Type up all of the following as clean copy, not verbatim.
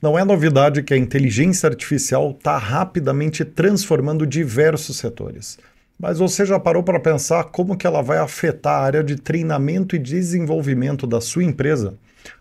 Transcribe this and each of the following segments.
Não é novidade que a inteligência artificial está rapidamente transformando diversos setores. Mas você já parou para pensar como que ela vai afetar a área de treinamento e desenvolvimento da sua empresa?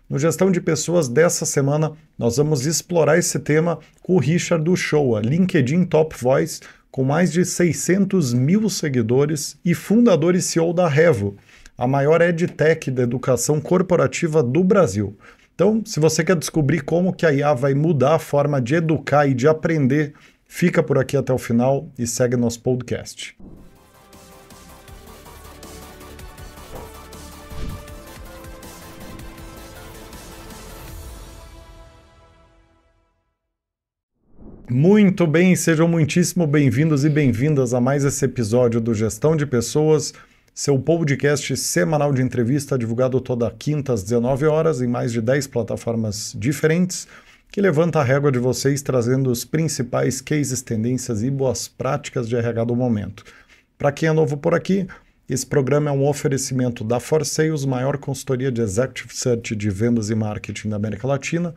No Gestão de Pessoas dessa semana, nós vamos explorar esse tema com o Richard Uchoa, LinkedIn Top Voice, com mais de 600 mil seguidores e fundador e CEO da Revo, a maior edtech da educação corporativa do Brasil. Então, se você quer descobrir como que a IA vai mudar a forma de educar e de aprender, fica por aqui até o final e segue nosso podcast. Muito bem, sejam muitíssimo bem-vindos e bem-vindas a mais esse episódio do Gestão de Pessoas, seu podcast semanal de entrevista divulgado toda quinta às 19 horas em mais de 10 plataformas diferentes, que levanta a régua de vocês trazendo os principais cases, tendências e boas práticas de RH do momento. Para quem é novo por aqui, esse programa é um oferecimento da ForSales, maior consultoria de Executive Search de vendas e marketing da América Latina.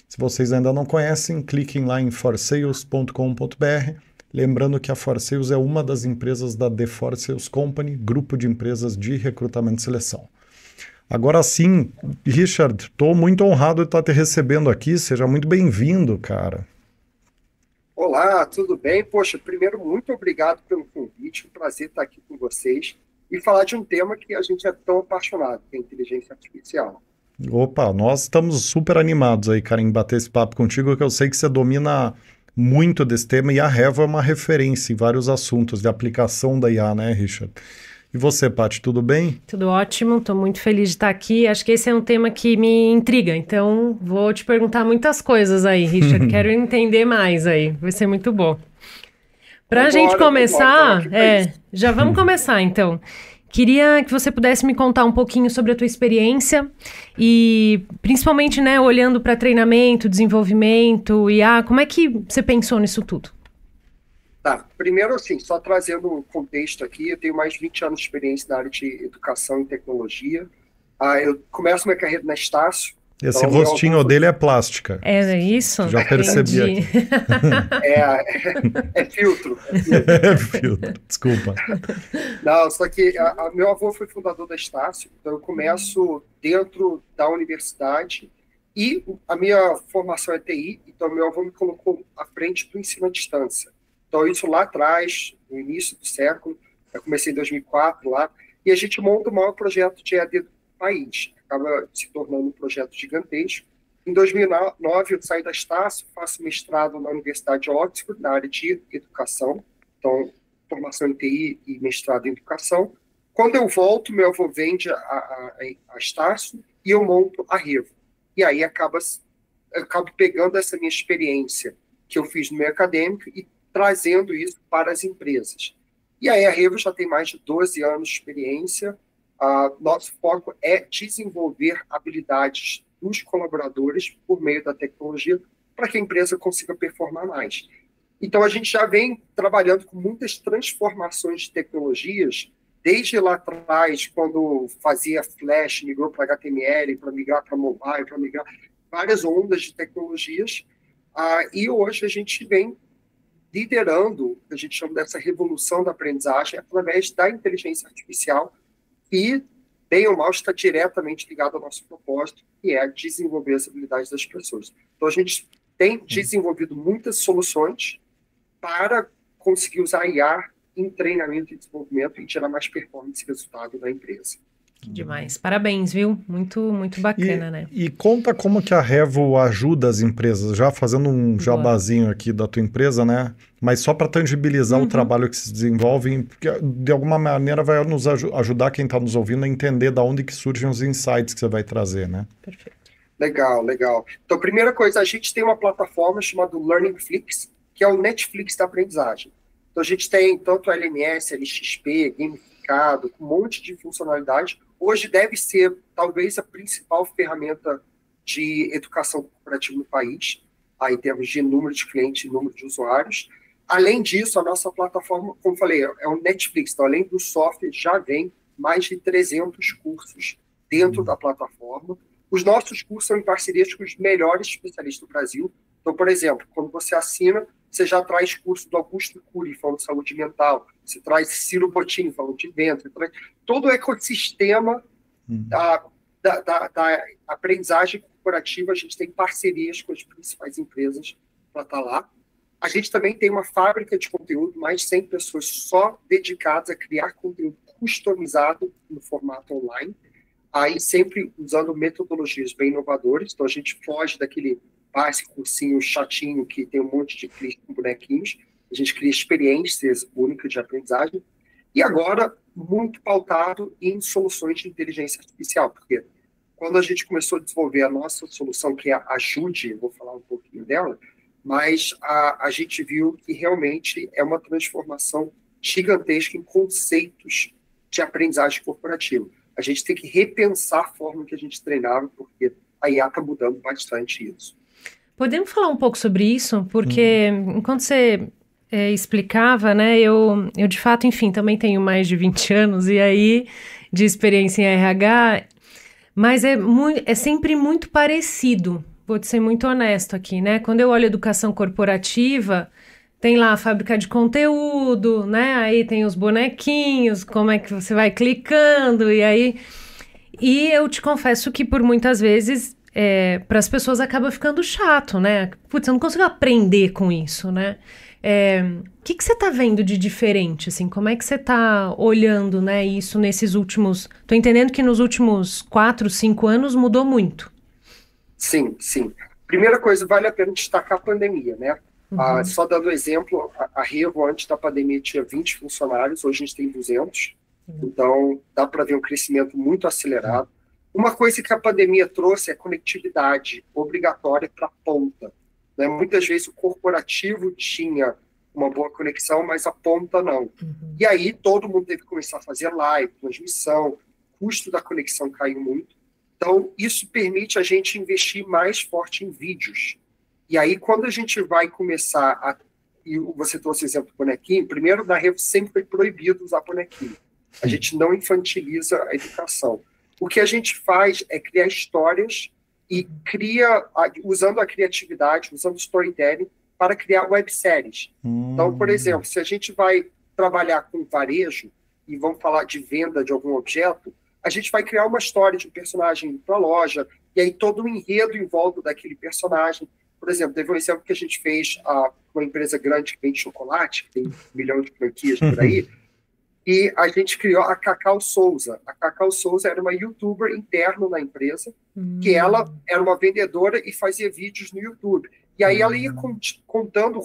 Se vocês ainda não conhecem, cliquem lá em forsales.com.br. Lembrando que a ForSales é uma das empresas da The ForSales Company, grupo de empresas de recrutamento e seleção. Agora sim, Richard, estou muito honrado de estar te recebendo aqui. Seja muito bem-vindo, cara. Olá, tudo bem? Poxa, primeiro, muito obrigado pelo convite. Um prazer estar aqui com vocês e falar de um tema que a gente é tão apaixonado, que é a inteligência artificial. Opa, nós estamos super animados aí, cara, em bater esse papo contigo, que eu sei que você domina muito desse tema e a Revo é uma referência em vários assuntos de aplicação da IA, né, Richard? E você, Paty, tudo bem? Tudo ótimo, estou muito feliz de estar aqui. Acho que esse é um tema que me intriga, então vou te perguntar muitas coisas aí, Richard. Quero entender mais aí, vai ser muito bom. Para a gente começar, já vamos começar então. Queria que você pudesse me contar um pouquinho sobre a tua experiência e principalmente, né, olhando para treinamento, desenvolvimento, IA, como é que você pensou nisso tudo? Tá, primeiro assim, só trazendo um contexto aqui, eu tenho mais de 20 anos de experiência na área de educação e tecnologia. Eu começo minha carreira na Estácio. Esse rostinho dele é plástica. É isso? Já percebi aqui. É filtro. É filtro, desculpa. Não, só que meu avô foi fundador da Estácio, então eu começo dentro da universidade e a minha formação é TI, então meu avô me colocou à frente do ensino à distância. Então isso lá atrás, no início do século, eu comecei em 2004 lá, e a gente monta o maior projeto de EAD do país. Acaba se tornando um projeto gigantesco. Em 2009, eu saí da Estácio, faço mestrado na Universidade de Oxford, na área de educação, então, formação em TI e mestrado em educação. Quando eu volto, meu avô vende a Estácio e eu monto a Revo. E aí eu acabo pegando essa minha experiência que eu fiz no meio acadêmico e trazendo isso para as empresas. E aí a Revo já tem mais de 12 anos de experiência. Nosso foco é desenvolver habilidades dos colaboradores por meio da tecnologia para que a empresa consiga performar mais. Então, a gente já vem trabalhando com muitas transformações de tecnologias, desde lá atrás, quando fazia Flash, migrou para HTML, para migrar para mobile, para migrar várias ondas de tecnologias. E hoje a gente vem liderando, a gente chama dessa revolução da aprendizagem, através da inteligência artificial, e, bem ou mal, está diretamente ligado ao nosso propósito, que é desenvolver as habilidades das pessoas. Então, a gente tem desenvolvido muitas soluções para conseguir usar a IA em treinamento e desenvolvimento e tirar mais performance e resultado da empresa. Demais. Parabéns, viu? Muito, muito bacana, né? E conta como que a Revo ajuda as empresas, já fazendo um jabazinho aqui da tua empresa, né? Mas só para tangibilizar o trabalho que se desenvolve, porque de alguma maneira vai nos ajudar quem está nos ouvindo a entender de onde que surgem os insights que você vai trazer, né? Perfeito. Legal, legal. Então, primeira coisa, a gente tem uma plataforma chamada LearningFlix, que é o Netflix da aprendizagem. Então, a gente tem tanto LMS, LXP, gamificado, um monte de funcionalidade. Hoje deve ser, talvez, a principal ferramenta de educação corporativa no país, em termos de número de clientes e número de usuários. Além disso, a nossa plataforma, como falei, é um Netflix. Então, além do software, já vem mais de 300 cursos dentro da plataforma. Os nossos cursos são em parcerias com os melhores especialistas do Brasil. Então, por exemplo, quando você assina, você já traz curso do Augusto Cury, falando de saúde mental, você traz Ciro Bottini, falando de ventre, traz todo o ecossistema da aprendizagem corporativa. A gente tem parcerias com as principais empresas para estar lá. A gente também tem uma fábrica de conteúdo, mais de 100 pessoas só dedicadas a criar conteúdo customizado no formato online, aí sempre usando metodologias bem inovadoras. Então a gente foge daquele básico cursinho chatinho que tem um monte de cliques com bonequinhos. A gente cria experiências únicas de aprendizagem. E agora, muito pautado em soluções de inteligência artificial, porque quando a gente começou a desenvolver a nossa solução, que é a Ajude, eu vou falar um pouquinho dela, mas a gente viu que realmente é uma transformação gigantesca em conceitos de aprendizagem corporativa. A gente tem que repensar a forma que a gente treinava, porque a IA está mudando bastante isso. Podemos falar um pouco sobre isso? Porque enquanto você explicava, né, eu de fato, enfim, também tenho mais de 20 anos, e aí, de experiência em RH, mas é sempre muito parecido. Vou te ser muito honesto aqui, né? Quando eu olho educação corporativa, tem lá a fábrica de conteúdo, né? Aí tem os bonequinhos, como é que você vai clicando, e aí... E eu te confesso que por muitas vezes, para as pessoas acaba ficando chato, né? Putz, eu não consigo aprender com isso, né? O que você tá vendo de diferente, assim? Como é que você tá olhando, né, isso nesses últimos... Tô entendendo que nos últimos 4, 5 anos mudou muito. Sim, sim. Primeira coisa, vale a pena destacar a pandemia, né? Só dando exemplo, a Revo, antes da pandemia, tinha 20 funcionários, hoje a gente tem 200. Então, dá para ver um crescimento muito acelerado. Uma coisa que a pandemia trouxe é conectividade obrigatória para a ponta, né? Muitas vezes o corporativo tinha uma boa conexão, mas a ponta não. E aí todo mundo teve que começar a fazer live, transmissão, o custo da conexão caiu muito. Então, isso permite a gente investir mais forte em vídeos. E aí, quando a gente vai começar e você trouxe o exemplo do bonequinho, primeiro, na Revo sempre foi proibido usar bonequinho. A gente não infantiliza a educação. O que a gente faz é criar histórias e usando a criatividade, usando storytelling, para criar webséries. Então, por exemplo, se a gente vai trabalhar com varejo, e vamos falar de venda de algum objeto, a gente vai criar uma história de um personagem para a loja, e aí todo um enredo em volta daquele personagem. Por exemplo, teve um exemplo que a gente fez uma empresa grande que vende chocolate, que tem 1 milhão de franquias por aí, e a gente criou a Cacau Souza. A Cacau Souza era uma youtuber interna na empresa, que ela era uma vendedora e fazia vídeos no YouTube. E aí ela ia contando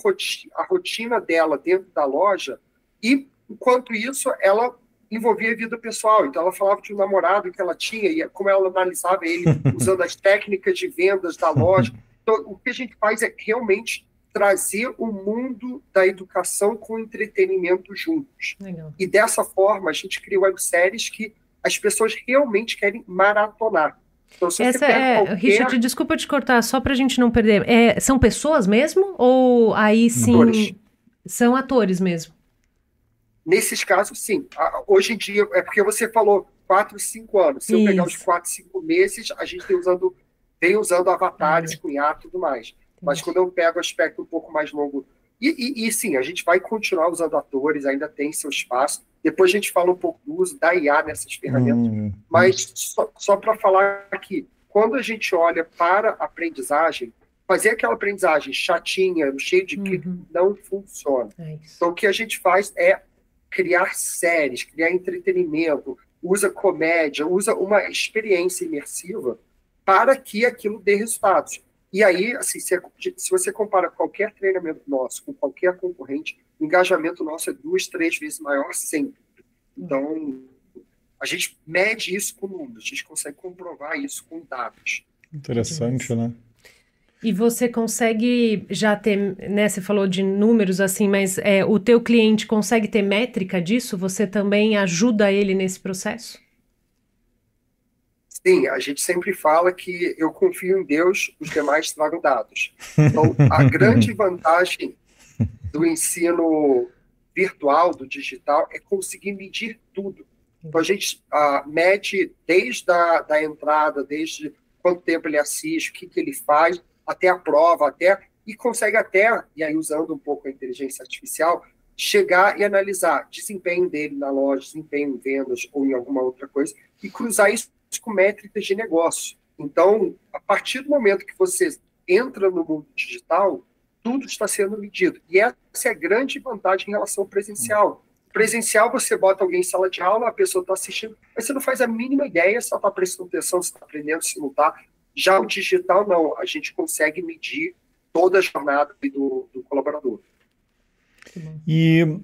a rotina dela dentro da loja, e enquanto isso, ela envolvia a vida pessoal. Então, ela falava de um namorado que ela tinha e como ela analisava ele usando as técnicas de vendas da loja. Então, o que a gente faz é realmente trazer o mundo da educação com entretenimento juntos. Legal. E dessa forma, a gente cria webséries que as pessoas realmente querem maratonar. Então, se você pega Richard, desculpa te cortar, só para a gente não perder. São pessoas mesmo? Ou aí sim atores. São atores mesmo? Nesses casos, sim. Hoje em dia, é porque você falou 4, 5 anos. Se eu pegar os 4, 5 meses, a gente vem usando avatares com IA e tudo mais. Mas quando eu pego o aspecto um pouco mais longo... E sim, a gente vai continuar usando atores, ainda tem seu espaço. Depois a gente fala um pouco do uso da IA nessas ferramentas. Mas só para falar aqui, quando a gente olha para a aprendizagem, fazer aquela aprendizagem chatinha, cheio de clique, não funciona. Então o que a gente faz é criar séries, criar entretenimento, usa comédia, usa uma experiência imersiva para que aquilo dê resultados. E aí, assim, se você compara qualquer treinamento nosso com qualquer concorrente, o engajamento nosso é 2, 3 vezes maior sempre. Então, a gente mede isso com números, a gente consegue comprovar isso com dados. Interessante, né? E você consegue já ter, né, você falou de números assim, mas o teu cliente consegue ter métrica disso? Você também ajuda ele nesse processo? Sim, a gente sempre fala que eu confio em Deus, os demais tragam dados. Então, a grande vantagem do ensino virtual, do digital, é conseguir medir tudo. Então, a gente mede desde a entrada, desde quanto tempo ele assiste, o que ele faz, até a prova, e consegue até, e aí usando um pouco a inteligência artificial, chegar e analisar desempenho dele na loja, desempenho em vendas ou em alguma outra coisa, e cruzar isso com métricas de negócio. Então, a partir do momento que você entra no mundo digital, tudo está sendo medido. E essa é a grande vantagem em relação ao presencial. Presencial, você bota alguém em sala de aula, a pessoa está assistindo, mas você não faz a mínima ideia se ela está prestando atenção, se está aprendendo, se não está. Já o digital, não. A gente consegue medir toda a jornada do colaborador. E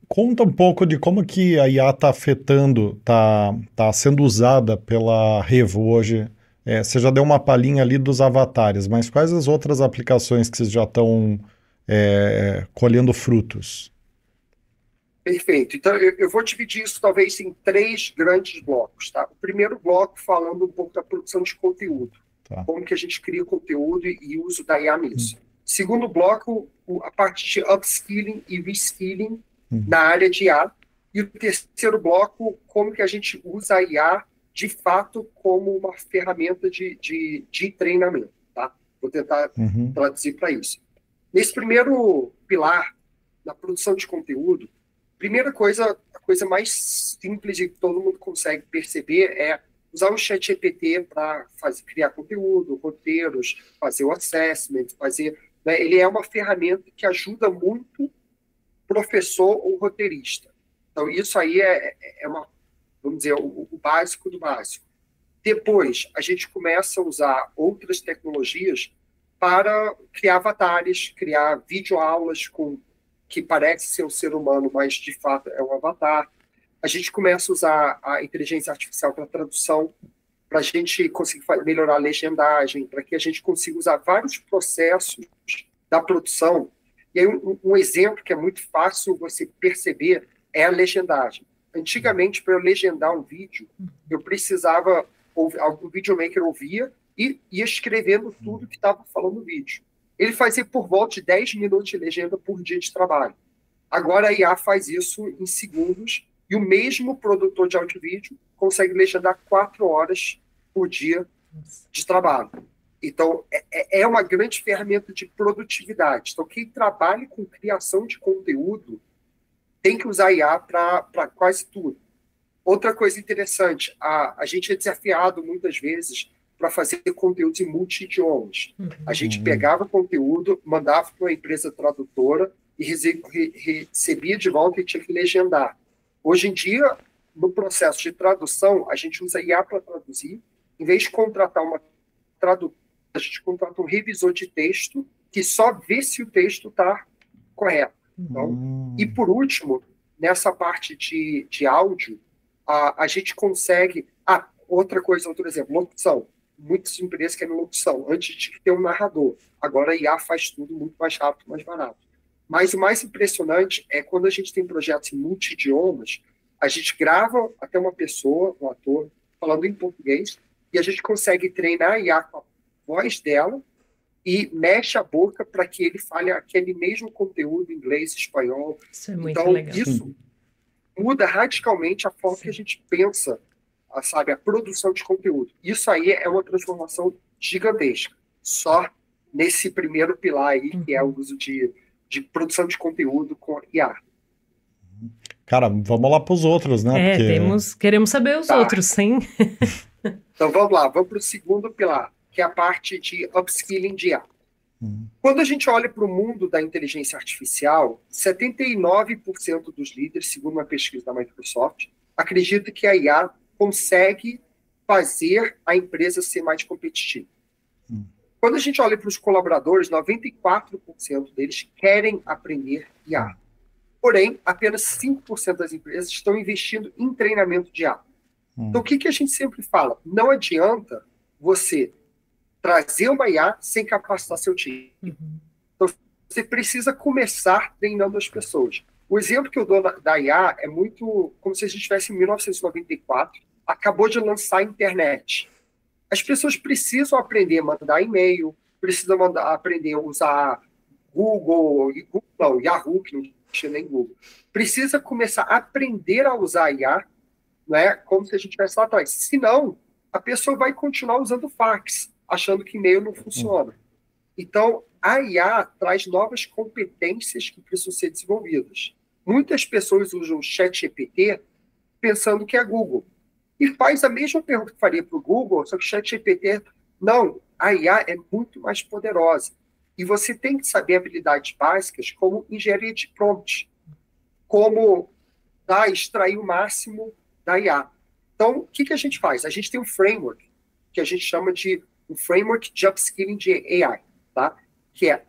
conta um pouco de como que a IA está afetando, está sendo usada pela Revo hoje. Você já deu uma palhinha ali dos avatares, mas quais as outras aplicações que vocês já estão colhendo frutos? Perfeito. Então, eu vou dividir isso talvez em 3 grandes blocos. Tá? O primeiro bloco falando um pouco da produção de conteúdo. Tá. Como que a gente cria conteúdo e uso da IA nisso. Segundo bloco, a parte de upskilling e reskilling na área de IA. E o terceiro bloco, como que a gente usa a IA de fato como uma ferramenta de treinamento. Tá? Vou tentar traduzir para isso. Nesse primeiro pilar, na produção de conteúdo, primeira coisa, a coisa mais simples e que todo mundo consegue perceber é usar o ChatGPT para criar conteúdo, roteiros, fazer o assessment, né? Ele é uma ferramenta que ajuda muito professor ou roteirista. Então, isso aí vamos dizer, o básico do básico. Depois, a gente começa a usar outras tecnologias para criar avatares, criar videoaulas que parece ser um ser humano, mas de fato é um avatar. A gente começa a usar a inteligência artificial para tradução, para a gente conseguir melhorar a legendagem, para que a gente consiga usar vários processos da produção. E aí um exemplo que é muito fácil você perceber é a legendagem. Antigamente, para eu legendar um vídeo, eu precisava, o videomaker ouvia e ia escrevendo tudo que estava falando no vídeo. Ele fazia por volta de 10 minutos de legenda por dia de trabalho. Agora a IA faz isso em segundos e o mesmo produtor de áudio e vídeo consegue legendar 4 horas por dia de trabalho. Então, é uma grande ferramenta de produtividade. Então, quem trabalha com criação de conteúdo tem que usar IA para quase tudo. Outra coisa interessante, a gente é desafiado muitas vezes para fazer conteúdos em multi-idiomas. A gente pegava conteúdo, mandava para uma empresa tradutora e recebia de volta e tinha que legendar. Hoje em dia, no processo de tradução, a gente usa IA para traduzir. Em vez de contratar uma tradutora, a gente contrata um revisor de texto que só vê se o texto está correto. Então, e por último, nessa parte de áudio, a gente consegue... outro exemplo, locução. Muitas empresas querem locução, antes de ter um narrador. Agora a IA faz tudo muito mais rápido, mais barato. Mas o mais impressionante é quando a gente tem projetos em multi-idiomas, a gente grava até uma pessoa, um ator, falando em português, e a gente consegue treinar a IA com a voz dela e mexe a boca para que ele fale aquele mesmo conteúdo em inglês, espanhol. Isso é muito legal. Isso muda radicalmente a forma que a gente pensa, a produção de conteúdo. Isso aí é uma transformação gigantesca. Só nesse primeiro pilar aí, que é o uso de produção de conteúdo com IA. Cara, vamos lá para os outros, né? Queremos saber os outros, sim. Então vamos lá, vamos para o segundo pilar, que é a parte de upskilling de IA. Quando a gente olha para o mundo da inteligência artificial, 79% dos líderes, segundo uma pesquisa da Microsoft, acreditam que a IA consegue fazer a empresa ser mais competitiva. Quando a gente olha para os colaboradores, 94% deles querem aprender IA. Porém, apenas 5% das empresas estão investindo em treinamento de IA. Então, o que a gente sempre fala? Não adianta você trazer uma IA sem capacitar seu time. Então, você precisa começar treinando as pessoas. O exemplo que eu dou da IA é muito como se a gente estivesse em 1994, acabou de lançar a internet. As pessoas precisam aprender a mandar e-mail, precisam aprender a usar Google, Yahoo, que não tinha nem Google. Precisa começar a aprender a usar a IA, né, como se a gente estivesse lá atrás. Senão, a pessoa vai continuar usando fax, achando que e-mail não funciona. Então, a IA traz novas competências que precisam ser desenvolvidas. Muitas pessoas usam o ChatGPT pensando que é Google. E faz a mesma pergunta que faria para o Google, só que o ChatGPT, não, a IA é muito mais poderosa. E você tem que saber habilidades básicas como engenharia de prompt, como extrair o máximo da IA. Então, o que a gente faz? A gente tem um framework, que a gente chama de um framework de upskilling de AI, tá? Que é,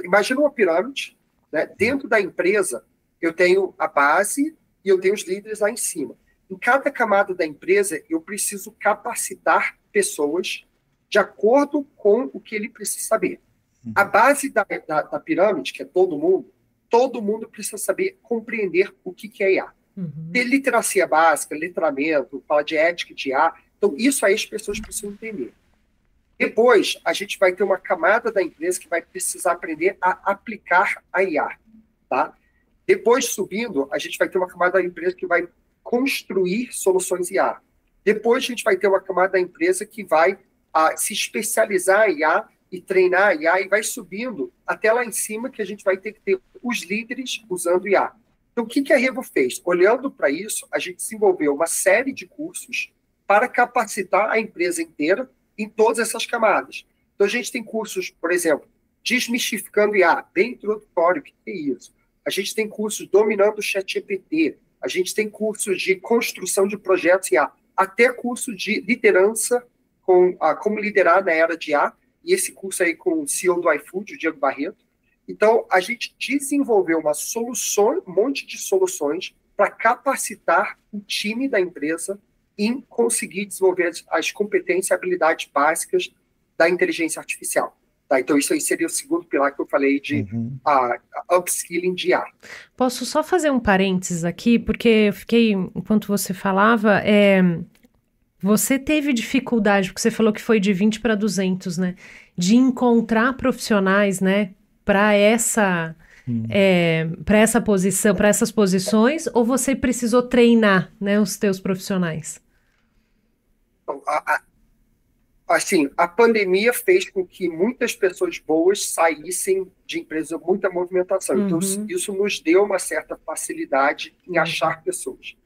imagina uma pirâmide, né? Dentro da empresa, eu tenho a base e eu tenho os líderes lá em cima. Em cada camada da empresa, eu preciso capacitar pessoas de acordo com o que ele precisa saber. A base da pirâmide, que é todo mundo precisa saber compreender o que é IA. Ter literacia básica, letramento, fala de ética de IA. Então, isso aí as pessoas precisam entender. Depois, a gente vai ter uma camada da empresa que vai precisar aprender a aplicar a IA. Tá? Depois, subindo, a gente vai ter uma camada da empresa que vai construir soluções IA. Depois, a gente vai ter uma camada da empresa que vai se especializar em IA e treinar a IA, e vai subindo até lá em cima, que a gente vai ter que ter os líderes usando IA. Então, o que a Revo fez? Olhando para isso, a gente desenvolveu uma série de cursos para capacitar a empresa inteira em todas essas camadas. Então, a gente tem cursos, por exemplo, desmistificando IA, bem introdutório, o que é isso? A gente tem cursos dominando o ChatGPT, a gente tem cursos de construção de projetos IA, até curso de liderança, como liderar na era de IA, e esse curso aí com o CEO do iFood, o Diego Barreto. Então, a gente desenvolveu um monte de soluções para capacitar o time da empresa em conseguir desenvolver as competências e habilidades básicas da inteligência artificial. Tá? Então, isso aí seria o segundo pilar que eu falei de upskilling de IA. Posso só fazer um parênteses aqui, porque eu fiquei, enquanto você falava, você teve dificuldade, porque você falou que foi de 20 para 200, né? De encontrar profissionais, né? Para essa posição, para essas posições, ou você precisou treinar, né, os teus profissionais? Então, a pandemia fez com que muitas pessoas boas saíssem de empresas com muita movimentação. Então, isso nos deu uma certa facilidade em achar pessoas.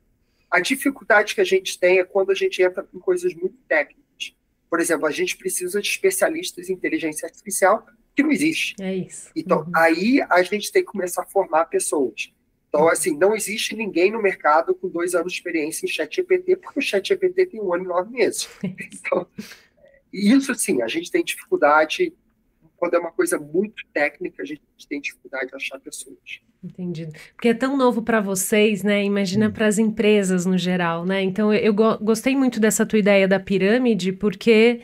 A dificuldade que a gente tem é quando a gente entra em coisas muito técnicas. Por exemplo, a gente precisa de especialistas em inteligência artificial, que não existe. É isso. Então, aí a gente tem que começar a formar pessoas. Então, assim, não existe ninguém no mercado com 2 anos de experiência em ChatGPT, porque o ChatGPT tem 1 ano e 9 meses. Então, isso, sim, a gente tem dificuldade. Quando é uma coisa muito técnica, a gente tem dificuldade de achar pessoas. Entendido. Porque é tão novo para vocês, né? Imagina para as empresas no geral, né? Então, eu gostei muito dessa tua ideia da pirâmide, porque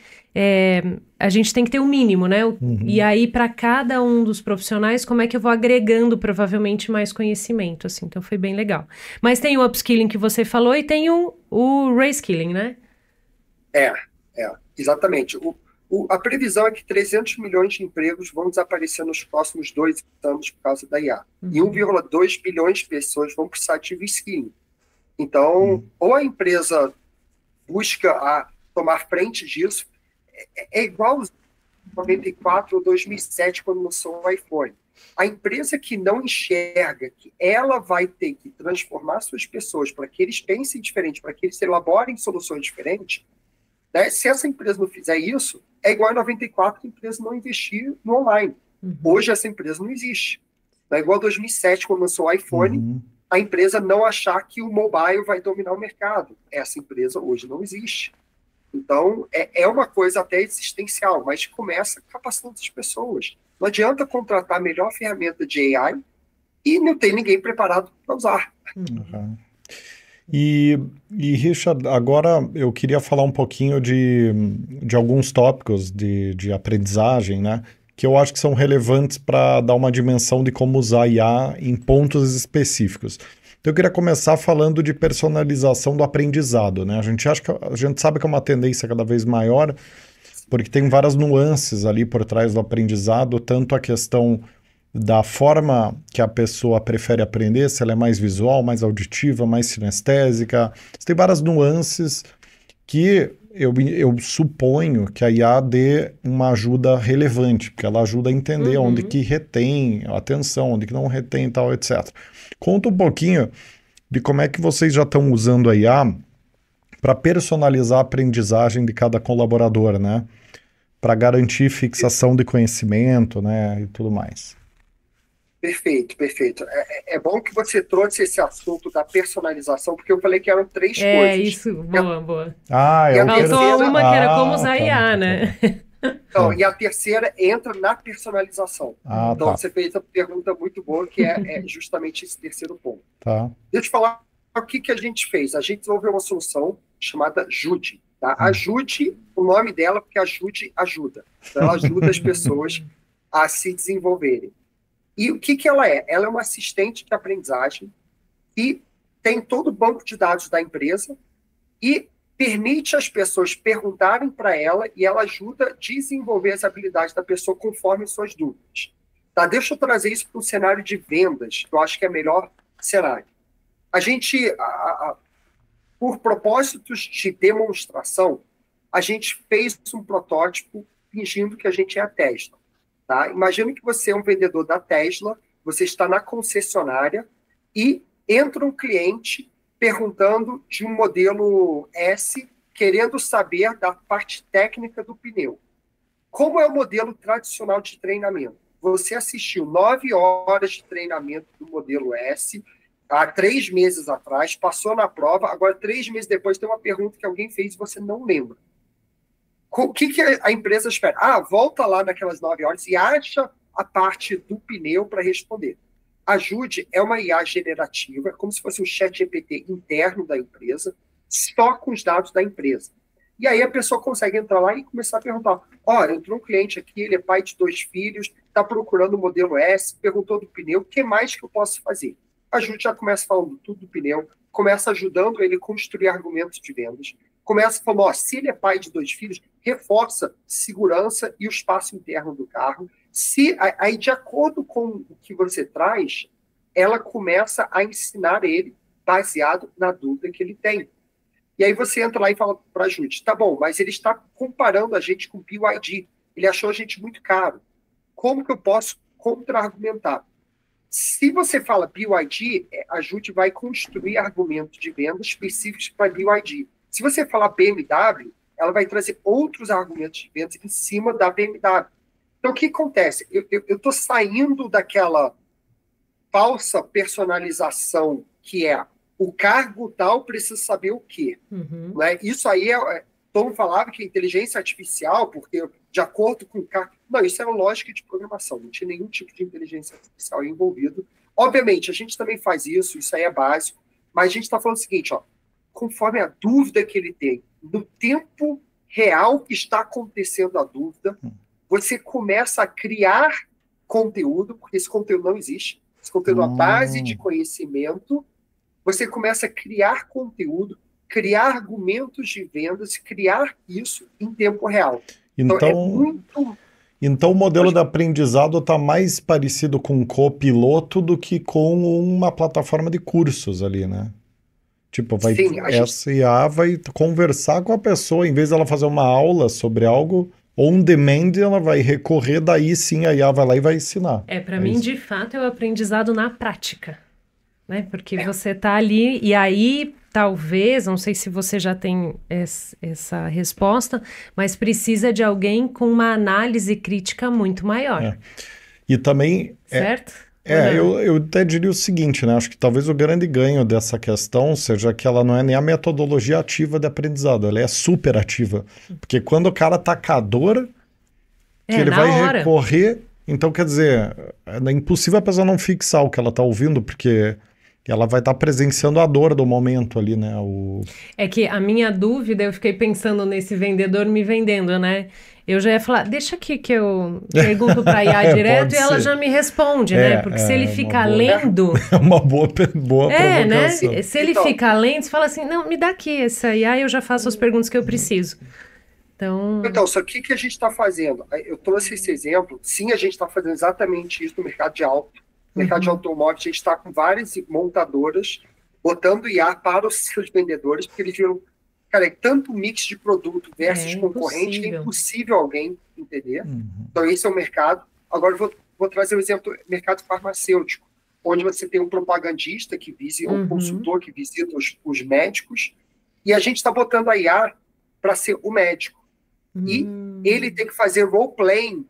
a gente tem que ter um mínimo, né? E aí, para cada um dos profissionais, como é que eu vou agregando, provavelmente, mais conhecimento, assim. Então, foi bem legal. Mas tem o upskilling que você falou e tem o reskilling, né? Exatamente. A previsão é que 300 milhões de empregos vão desaparecer nos próximos 2 anos por causa da IA. E 1,2 bilhões de pessoas vão precisar de reskilling. Então, ou a empresa busca tomar frente disso, é igual aos 94 ou 2007, quando lançou o iPhone. A empresa que não enxerga que ela vai ter que transformar suas pessoas para que eles pensem diferente, para que eles elaborem soluções diferentes, né? Se essa empresa não fizer isso, é igual a 94, que a empresa não investir no online. Hoje essa empresa não existe. É igual a 2007, quando lançou o iPhone, a empresa não achar que o mobile vai dominar o mercado. Essa empresa hoje não existe. Então, é uma coisa até existencial, mas começa capacitando as pessoas. Não adianta contratar a melhor ferramenta de AI e não ter ninguém preparado para usar. E Richard, agora eu queria falar um pouquinho de alguns tópicos de aprendizagem, né? Que eu acho que são relevantes para dar uma dimensão de como usar IA em pontos específicos. Então eu queria começar falando de personalização do aprendizado, né? A gente sabe que é uma tendência cada vez maior, porque tem várias nuances ali por trás do aprendizado, tanto a questão da forma que a pessoa prefere aprender, se ela é mais visual, mais auditiva, mais sinestésica. Tem várias nuances que eu suponho que a IA dê uma ajuda relevante, porque ela ajuda a entender onde que retém a atenção, onde que não retém e tal, etc. Conta um pouquinho de como é que vocês já estão usando a IA para personalizar a aprendizagem de cada colaborador, né? Para garantir fixação de conhecimento, né? E tudo mais. Perfeito, perfeito. É bom que você trouxe esse assunto da personalização, porque eu falei que eram 3 coisas. É isso, boa. Faltou uma que era como usar IA, né? Então, e a terceira entra na personalização. Então, você fez uma pergunta muito boa, que é justamente esse terceiro ponto. Tá. Deixa eu te falar o que a gente fez. A gente desenvolveu uma solução chamada Jude. Tá? A Jude, o nome dela, porque a Jude ajuda. Então, ela ajuda as pessoas a se desenvolverem. E o que ela é? Ela é uma assistente de aprendizagem e tem todo o banco de dados da empresa e permite as pessoas perguntarem para ela e ela ajuda a desenvolver as habilidades da pessoa conforme suas dúvidas. Tá? Deixa eu trazer isso para um cenário de vendas, que eu acho que é o melhor cenário. A gente, por propósitos de demonstração, a gente fez um protótipo fingindo que a gente é a Tesla. Tá? Imagina que você é um vendedor da Tesla, você está na concessionária e entra um cliente perguntando de um modelo S, querendo saber da parte técnica do pneu. Como é o modelo tradicional de treinamento? Você assistiu 9 horas de treinamento do modelo S há 3 meses atrás, passou na prova, agora 3 meses depois tem uma pergunta que alguém fez e você não lembra. O que a empresa espera? Volta lá naquelas 9 horas e acha a parte do pneu para responder. A Jude é uma IA generativa, como se fosse um chat GPT interno da empresa, só com os dados da empresa. E aí a pessoa consegue entrar lá e começar a perguntar, entrou um cliente aqui, ele é pai de 2 filhos, está procurando o modelo S, perguntou do pneu, o que mais que eu posso fazer? A Jude já começa falando tudo do pneu, começa ajudando ele a construir argumentos de vendas, começa falando, se ele é pai de 2 filhos, reforça segurança e o espaço interno do carro. Aí, de acordo com o que você traz, ela começa a ensinar ele baseado na dúvida que ele tem. E aí você entra lá e fala para a Jude, tá bom, mas ele está comparando a gente com o BYD. Ele achou a gente muito caro. Como que eu posso contra-argumentar? Se você fala BYD, a Jude vai construir argumentos de venda específicos para BYD. Se você falar BMW, ela vai trazer outros argumentos de venda em cima da BMW. Então, o que acontece? Eu estou saindo daquela falsa personalização que é o cargo tal precisa saber o quê. Né? Isso aí, Tom falava que inteligência artificial, porque de acordo com o cargo... Não, isso era lógica de programação, não tinha nenhum tipo de inteligência artificial envolvido. Obviamente, a gente também faz isso aí é básico, mas a gente está falando o seguinte, conforme a dúvida que ele tem, no tempo real que está acontecendo a dúvida, você começa a criar conteúdo, porque esse conteúdo não existe, esse conteúdo é uma base de conhecimento, você começa a criar conteúdo, criar argumentos de vendas, criar isso em tempo real. Então o modelo de aprendizado está mais parecido com um copiloto do que com uma plataforma de cursos ali, né? Tipo, essa IA vai conversar com a pessoa, em vez dela fazer uma aula sobre algo, on demand, ela vai recorrer, daí sim a IA vai lá e vai ensinar. Para mim, de fato, é o aprendizado na prática, né? Porque você está ali, e aí, talvez, não sei se você já tem essa resposta, mas precisa de alguém com uma análise crítica muito maior. E também... Certo? Eu até diria o seguinte, né? Acho que talvez o grande ganho dessa questão seja que ela não é nem a metodologia ativa de aprendizado, ela é super ativa. Porque quando o cara tá cador, que ele vai recorrer, então quer dizer, é impossível a pessoa não fixar o que ela tá ouvindo, porque ela vai estar presenciando a dor do momento ali, né? É que a minha dúvida, eu fiquei pensando nesse vendedor me vendendo, né? Eu já ia falar, deixa aqui que eu pergunto para a IA direto e ela já me responde, né? Porque se ele fica lendo... É uma boa provocação. Né? Se ele fica lendo, você fala assim, não, me dá aqui essa IA e eu já faço as perguntas que eu preciso. Então, só que a gente está fazendo? Eu trouxe esse exemplo. Sim, a gente está fazendo exatamente isso no mercado de auto. No mercado de automóvel, a gente está com várias montadoras botando IA para os seus vendedores, porque eles viram, cara, é tanto mix de produto versus concorrente que é impossível alguém entender. Então, esse é o mercado. Agora, vou trazer o exemplo do mercado farmacêutico, onde você tem um propagandista que visita, um consultor que visita os médicos, e a gente está botando a IA para ser o médico. E ele tem que fazer role-playing,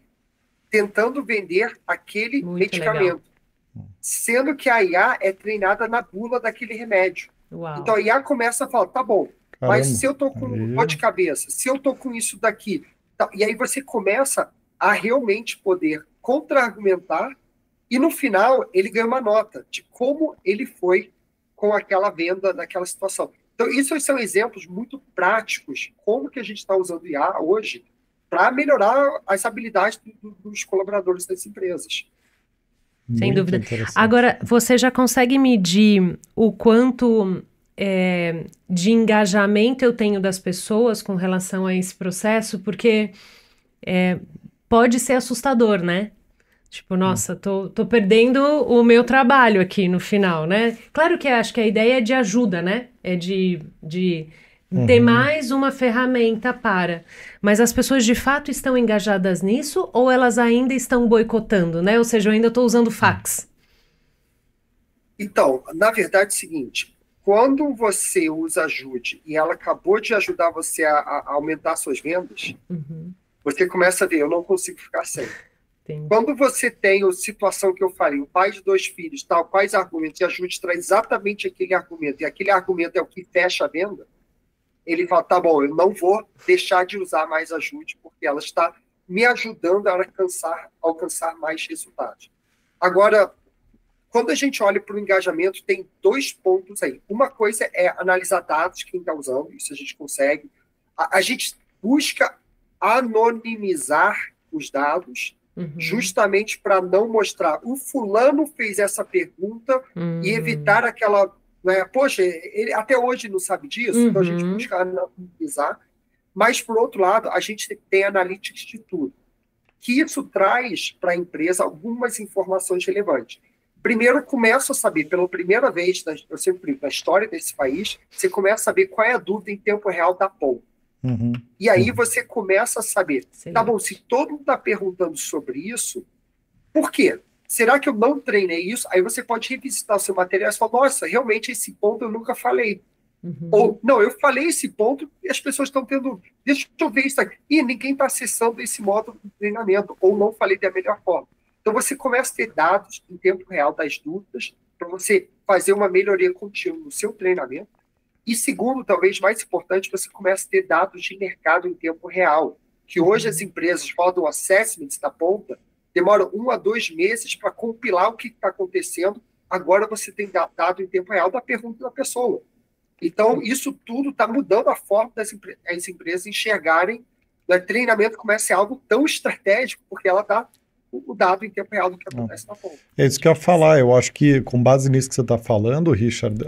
tentando vender aquele medicamento. Legal. Sendo que a IA é treinada na bula daquele remédio. Uau. Então a IA começa a falar, tá bom, mas se eu tô com dor de cabeça, se eu tô com isso daqui, tá, e aí você começa a realmente poder contra-argumentar, e no final ele ganha uma nota de como ele foi com aquela venda naquela situação. Então, isso são exemplos muito práticos, como que a gente está usando IA hoje para melhorar as habilidades dos colaboradores das empresas. Sem dúvida. Agora, você já consegue medir o quanto de engajamento eu tenho das pessoas com relação a esse processo? Porque pode ser assustador, né? Tipo, nossa, tô perdendo o meu trabalho aqui no final, né? Claro que acho que a ideia é de ajuda, né? É de ter mais uma ferramenta para... Mas as pessoas de fato estão engajadas nisso ou elas ainda estão boicotando, né? Ou seja, eu ainda estou usando fax. Então, na verdade é o seguinte, quando você usa Ajude e ela acabou de ajudar você a aumentar suas vendas, você começa a ver, eu não consigo ficar sem. Entendi. Quando você tem a situação que eu falei, o pai de 2 filhos, tal, quais argumentos, e Ajude traz exatamente aquele argumento, e aquele argumento é o que fecha a venda, ele fala, tá bom, eu não vou deixar de usar mais Ajude, porque ela está me ajudando a alcançar mais resultados. Agora, quando a gente olha para o engajamento, tem 2 pontos aí. Uma coisa é analisar dados, quem está usando, isso a gente consegue. A gente busca anonimizar os dados, justamente para não mostrar o fulano fez essa pergunta e evitar aquela... Né, poxa, ele até hoje não sabe disso, então a gente busca anonimizar. Mas, por outro lado, a gente tem analytics de tudo, que isso traz para a empresa algumas informações relevantes. Primeiro, começa a saber, pela primeira vez, eu sempre digo, na história desse país, você começa a saber qual é a dúvida em tempo real da POM. E aí você começa a saber, tá bom, se todo mundo está perguntando sobre isso, por quê? Será que eu não treinei isso? Aí você pode revisitar o seu material e falar, nossa, realmente esse ponto eu nunca falei. Ou, não, eu falei esse ponto e as pessoas estão tendo, deixa eu ver isso aqui. E ninguém está acessando esse módulo de treinamento, ou não falei da melhor forma. Então você começa a ter dados em tempo real das dúvidas para você fazer uma melhoria contínua no seu treinamento. E segundo, talvez mais importante, você começa a ter dados de mercado em tempo real, que hoje as empresas rodam assessments da ponta, demoram 1 a 2 meses para compilar o que está acontecendo. Agora você tem dado em tempo real da pergunta da pessoa. Então, isso tudo está mudando a forma das as empresas enxergarem o treinamento começa a ser algo tão estratégico, porque ela dá o dado em tempo real do que acontece na ponta. É isso que eu ia falar. Eu acho que, com base nisso que você está falando, Richard,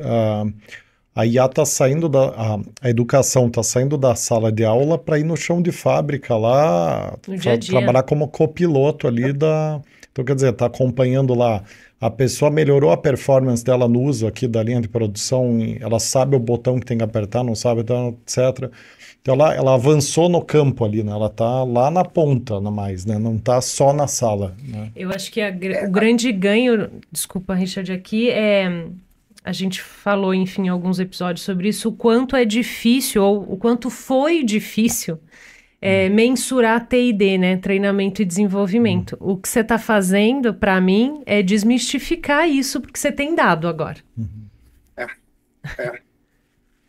a IA está saindo a educação está saindo da sala de aula para ir no chão de fábrica lá, trabalhar como copiloto ali Então, quer dizer, está acompanhando lá. A pessoa melhorou a performance dela no uso aqui da linha de produção, ela sabe o botão que tem que apertar, não sabe, etc. Então, ela avançou no campo ali, né? Ela está lá na ponta, né? Não está só na sala. Né? Eu acho que o grande ganho, desculpa, Richard, aqui a gente falou, enfim, em alguns episódios sobre isso, o quanto é difícil, ou o quanto foi difícil mensurar TID, né? Treinamento e desenvolvimento. O que você está fazendo, para mim, é desmistificar isso, porque você tem dado agora.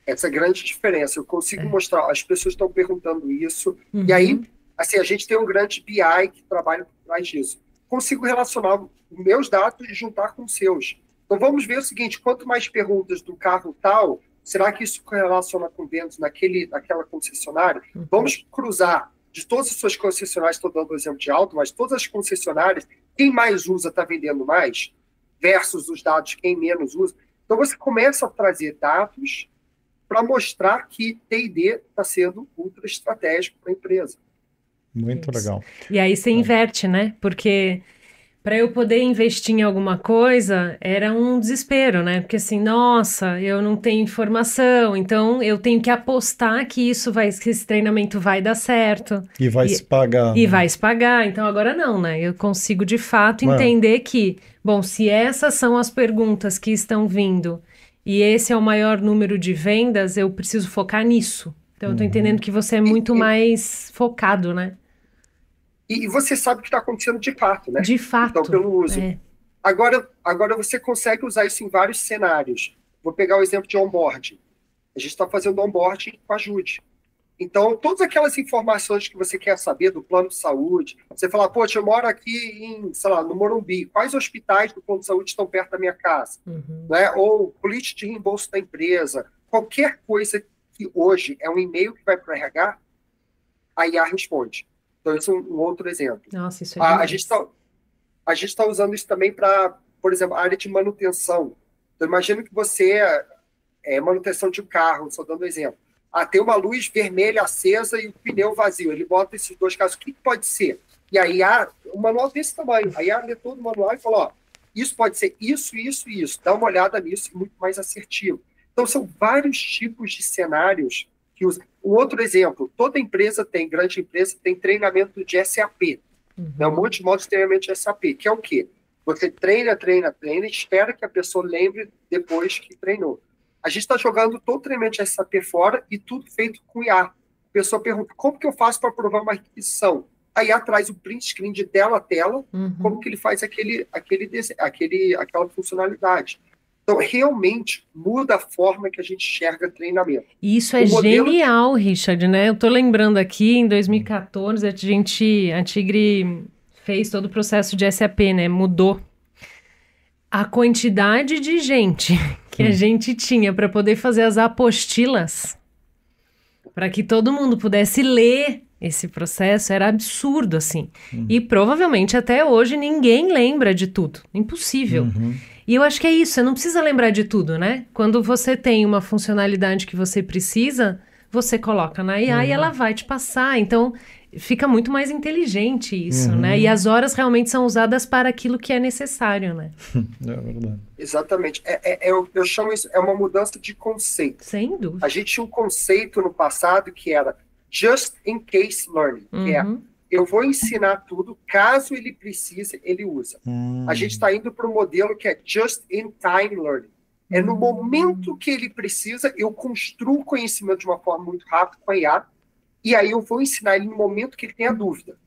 Essa é a grande diferença. Eu consigo mostrar, as pessoas estão perguntando isso, e aí, assim, a gente tem um grande BI que trabalha por trás disso. Consigo relacionar os meus dados e juntar com os seus. Então, vamos ver o seguinte, quanto mais perguntas do carro tal, será que isso correlaciona com vendas naquela concessionária? Vamos cruzar de todas as suas concessionárias, estou dando o exemplo de auto, mas todas as concessionárias, quem mais usa está vendendo mais, versus os dados quem menos usa. Então, você começa a trazer dados para mostrar que TID está sendo ultra estratégico para a empresa. Muito legal. E aí você inverte, né? Porque para eu poder investir em alguma coisa, era um desespero, né? Porque assim, nossa, eu não tenho informação, então eu tenho que apostar que que esse treinamento vai dar certo. E vai se pagar. E né? vai se pagar. Então agora não, né? Eu consigo de fato É. entender que, bom, se essas são as perguntas que estão vindo e esse é o maior número de vendas, eu preciso focar nisso. Então eu tô entendendo que você é muito mais focado, né? E você sabe o que está acontecendo de fato, né? De fato. Então, pelo uso. É. Agora você consegue usar isso em vários cenários. Vou pegar o exemplo de onboarding. A gente está fazendo onboarding com a Ajude. Então, todas aquelas informações que você quer saber do plano de saúde, você fala, poxa, eu moro aqui sei lá, no Morumbi, quais hospitais do plano de saúde estão perto da minha casa? Né? Ou política de reembolso da empresa, qualquer coisa que hoje é um e-mail que vai para o RH, a IA responde. Então, isso é um outro exemplo. Nossa, isso é demais. A gente está usando isso também para, por exemplo, a área de manutenção. Então, imagina que você manutenção de um carro, só dando um exemplo. Tem uma luz vermelha acesa e o pneu vazio. Ele bota esses dois casos. O que pode ser? E aí há um manual desse tamanho. Aí lê todo o manual e fala, isso pode ser isso, isso e isso. Dá uma olhada nisso, muito mais assertivo. Então, são vários tipos de cenários que usam. Um outro exemplo, toda empresa grande empresa tem treinamento de SAP. Um monte de modos de treinamento de SAP, que é o quê? Você treina, e espera que a pessoa lembre depois que treinou. A gente está jogando todo o treinamento de SAP fora e tudo feito com IA. A pessoa pergunta, como que eu faço para aprovar uma requisição? A IA traz o print screen de tela a tela, como que ele faz aquela funcionalidade. Então, realmente, muda a forma que a gente enxerga treinamento. E isso é genial, Richard, né? Eu tô lembrando aqui, em 2014, a Tigre fez todo o processo de SAP, né? Mudou a quantidade de gente que a gente tinha para poder fazer as apostilas, para que todo mundo pudesse ler esse processo, era absurdo, assim. E provavelmente até hoje ninguém lembra de tudo. Impossível. E eu acho que é isso, você não precisa lembrar de tudo, né? Quando você tem uma funcionalidade que você precisa, você coloca na IA e ela vai te passar. Então, fica muito mais inteligente isso, né? E as horas realmente são usadas para aquilo que é necessário, né? É verdade. Exatamente. Eu chamo isso, é uma mudança de conceito. Sem dúvida. A gente tinha um conceito no passado que era just in case learning, que é eu vou ensinar tudo, caso ele precise, ele usa. A gente está indo para um modelo que é just in time learning. É no momento que ele precisa, eu construo o conhecimento de uma forma muito rápida com a IA, e aí eu vou ensinar ele no momento que ele tem a dúvida.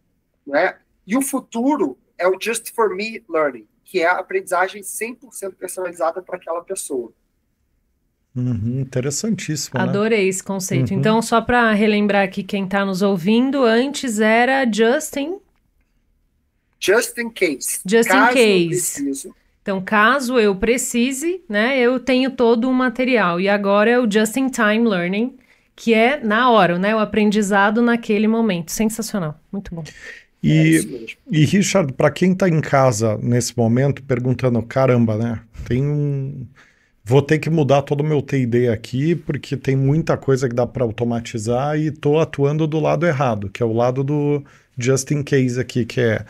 Né? E o futuro é o just for me learning, que é a aprendizagem 100% personalizada para aquela pessoa. Interessantíssimo. Adorei esse conceito. Então, só para relembrar aqui quem está nos ouvindo, antes era just in case. Just caso in case. Eu preciso. Então, caso eu precise, né, eu tenho todo o material. E agora é o just in time learning, que é na hora, né, o aprendizado naquele momento. Sensacional. Muito bom. E Richard, para quem está em casa nesse momento, perguntando, caramba, né, vou ter que mudar todo o meu T&D aqui, porque tem muita coisa que dá para automatizar e estou atuando do lado errado, que é o lado do just in case aqui, que é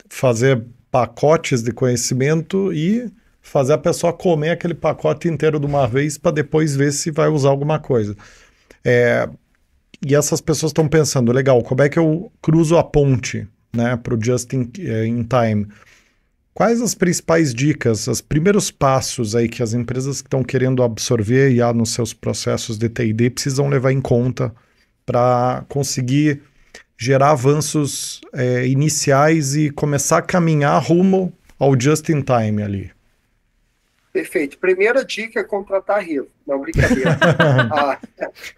fazer pacotes de conhecimento e fazer a pessoa comer aquele pacote inteiro de uma vez para depois ver se vai usar alguma coisa. E essas pessoas estão pensando, legal, como é que eu cruzo a ponte, né, para o just in time? Quais as principais dicas, os primeiros passos aí que as empresas que estão querendo absorver IA nos seus processos de T&D precisam levar em conta para conseguir gerar avanços iniciais e começar a caminhar rumo ao just-in-time ali? Perfeito. Primeira dica é contratar Revo. Não, brincadeira.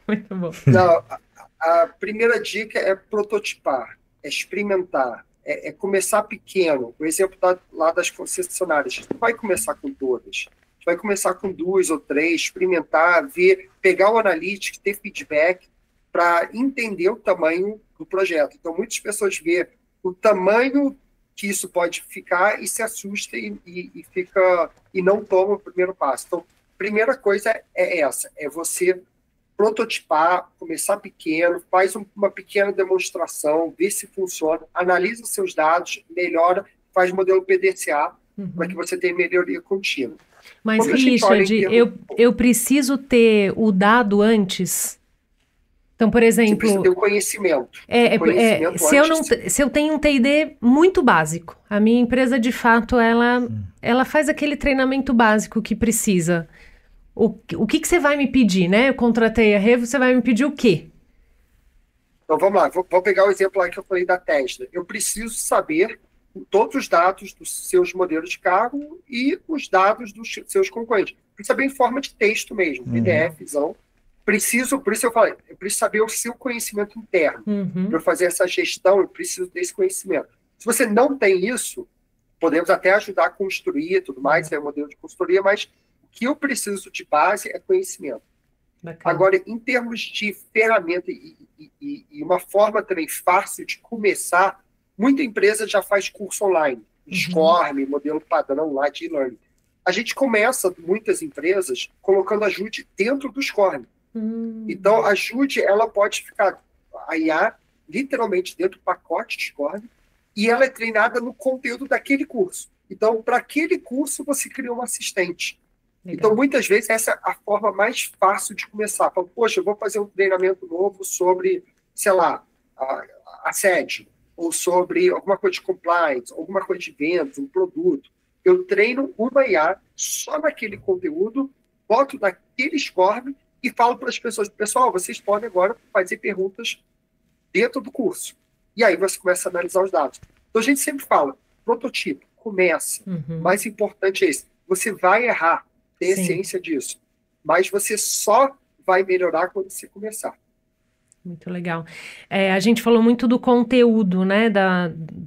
Muito bom. Não, a primeira dica é prototipar, é experimentar. É começar pequeno. O exemplo lá das concessionárias. A gente não vai começar com todas. A gente vai começar com 2 ou 3, experimentar, ver, pegar o analytics, ter feedback para entender o tamanho do projeto. Então, muitas pessoas veem o tamanho que isso pode ficar e se assusta e não toma o primeiro passo. Então, primeira coisa é essa, é você prototipar, começar pequeno, faz uma pequena demonstração, vê se funciona, analisa os seus dados, melhora, faz modelo PDCA para que você tenha melhoria contínua. Mas, Richard, eu preciso ter o dado antes? Então, por exemplo... Você precisa ter o conhecimento. Se eu tenho um T&D muito básico, a minha empresa, de fato, ela faz aquele treinamento básico que precisa. O que você vai me pedir, né? Eu contratei a Revo, você vai me pedir o quê? Então, vamos lá. Vou pegar o exemplo lá que eu falei da Tesla. Eu preciso saber todos os dados dos seus modelos de carro e os dados dos seus concorrentes. Preciso saber em forma de texto mesmo, PDFzão. Por isso eu falei, eu preciso saber o seu conhecimento interno. Para eu fazer essa gestão, eu preciso desse conhecimento. Se você não tem isso, podemos até ajudar a construir e tudo mais, é um modelo de consultoria, mas o que eu preciso de base é conhecimento. Bacana. Agora, em termos de ferramenta e uma forma também fácil de começar, muita empresa já faz curso online, SCORM, modelo padrão lá de e-learning. A gente começa, muitas empresas, colocando a JUD dentro do SCORM. Então, a JUD, ela pode ficar, a IA, literalmente dentro do pacote de SCORM, e ela é treinada no conteúdo daquele curso. Então, para aquele curso, você cria um assistente. Legal. Então, muitas vezes, essa é a forma mais fácil de começar. Fala, poxa, eu vou fazer um treinamento novo sobre, sei lá, assédio, ou sobre alguma coisa de compliance, alguma coisa de vendas, um produto. Eu treino uma IA só naquele conteúdo, boto naquele SCORM e falo para as pessoas, pessoal, vocês podem agora fazer perguntas dentro do curso. E aí você começa a analisar os dados. Então, a gente sempre fala, prototipo, começa. O mais importante é esse. Você vai errar, tem a ciência disso. Mas você só vai melhorar quando você começar. Muito legal. A gente falou muito do conteúdo, né,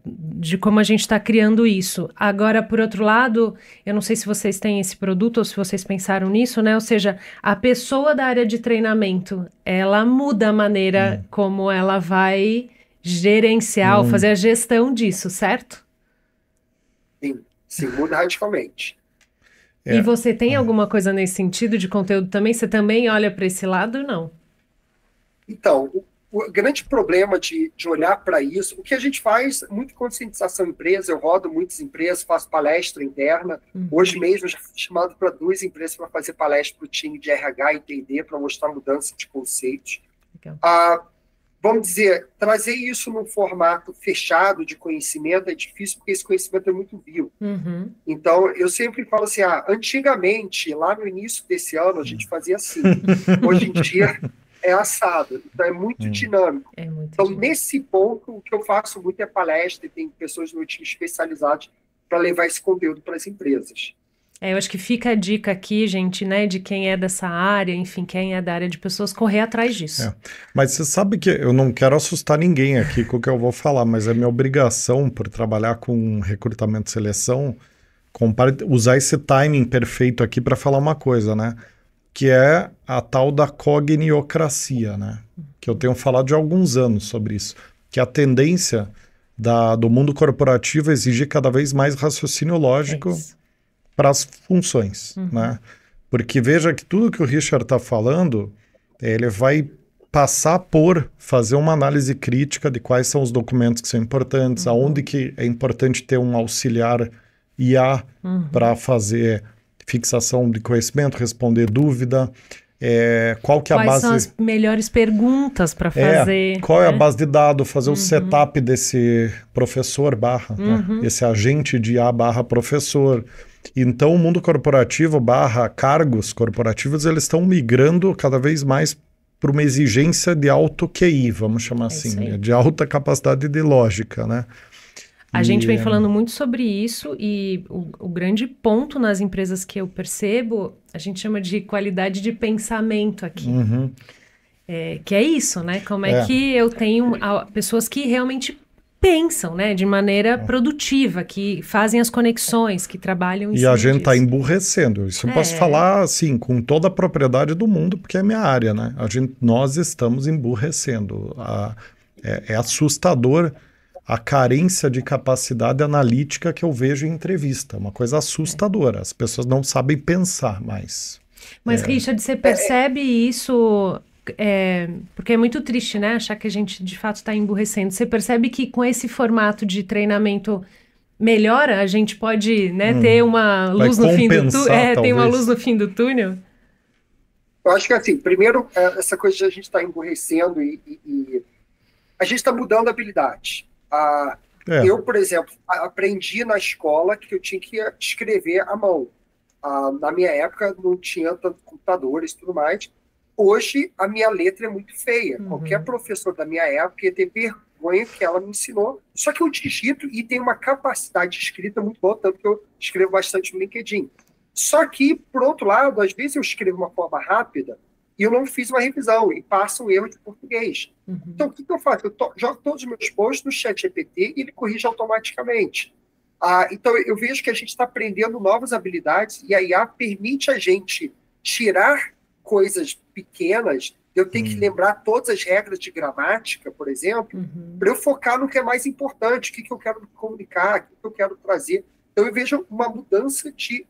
de como a gente está criando isso. Agora, por outro lado, eu não sei se vocês têm esse produto ou se vocês pensaram nisso, né? Ou seja, a pessoa da área de treinamento, ela muda a maneira como ela vai gerenciar ou fazer a gestão disso, certo? Sim, muda radicalmente. E você tem alguma coisa nesse sentido de conteúdo também? Você também olha para esse lado ou não? Então, o grande problema de olhar para isso, o que a gente faz, muito conscientização em empresa, eu rodo muitas empresas, faço palestra interna. Hoje mesmo, já fui chamado para 2 empresas para fazer palestra para o time de RH e T&D, para mostrar mudança de conceitos. Vamos dizer, trazer isso num formato fechado de conhecimento é difícil, porque esse conhecimento é muito vivo. Então, eu sempre falo assim, antigamente, lá no início desse ano, a gente fazia assim. Hoje em dia... é assado, então é muito dinâmico. Então, nesse ponto, o que eu faço muito é palestra, e tem pessoas no meu time especializadas para levar esse conteúdo para as empresas. Eu acho que fica a dica aqui, gente, né, de quem é dessa área, enfim, quem é da área de pessoas, correr atrás disso. Mas você sabe que eu não quero assustar ninguém aqui com o que eu vou falar, mas é minha obrigação, por trabalhar com recrutamento e seleção, usar esse timing perfeito aqui para falar uma coisa, né? Que é a tal da cogniocracia, né? Que eu tenho falado de alguns anos sobre isso. Que a tendência do mundo corporativo é exigir cada vez mais raciocínio lógico para as funções, né? Porque veja que tudo que o Richard está falando, ele vai passar por fazer uma análise crítica de quais são os documentos que são importantes, aonde que é importante ter um auxiliar IA para fazer fixação de conhecimento, responder dúvida, qual que é a base... Quais são as melhores perguntas para fazer? Qual é a base de dados, fazer o setup desse professor né? Esse agente de IA / professor. Então, o mundo corporativo / cargos corporativos, eles estão migrando cada vez mais para uma exigência de alto QI, vamos chamar assim, né? De alta capacidade de lógica, né? A gente vem falando muito sobre isso e o grande ponto nas empresas que eu percebo, a gente chama de qualidade de pensamento aqui. Que é isso, né? Como é que eu tenho pessoas que realmente pensam, né? De maneira produtiva, que fazem as conexões, que trabalham em cima E a gente está disso. emburrecendo. Isso eu posso falar, assim, com toda a propriedade do mundo, porque é minha área, né? Nós estamos emburrecendo. É assustador a carência de capacidade analítica que eu vejo em entrevista. Uma coisa assustadora. As pessoas não sabem pensar mais. Mas, Richard, você percebe isso... porque é muito triste, né? Achar que a gente, de fato, está emburrecendo. Você percebe que com esse formato de treinamento melhora? A gente pode, né, ter uma luz no fim do túnel? Tem uma luz no fim do túnel? Eu acho que, assim, primeiro, essa coisa de a gente estar emburrecendo e a gente está mudando a habilidade. Eu, por exemplo, aprendi na escola que eu tinha que escrever à mão. Na minha época, não tinha tanto computadores e tudo mais. Hoje, a minha letra é muito feia. Qualquer professor da minha época ia ter vergonha que ela me ensinou. Só que eu digito e tenho uma capacidade de escrita muito boa, tanto que eu escrevo bastante no LinkedIn. Só que, por outro lado, às vezes eu escrevo de uma forma rápida e eu não fiz uma revisão e passa um erro de português. Então, o que eu faço? Eu jogo todos os meus posts no ChatGPT e ele corrige automaticamente. Então, eu vejo que a gente está aprendendo novas habilidades e a IA permite a gente tirar coisas pequenas. Eu tenho que lembrar todas as regras de gramática, por exemplo, para eu focar no que é mais importante, o que eu quero comunicar, o que eu quero trazer. Então, eu vejo uma mudança de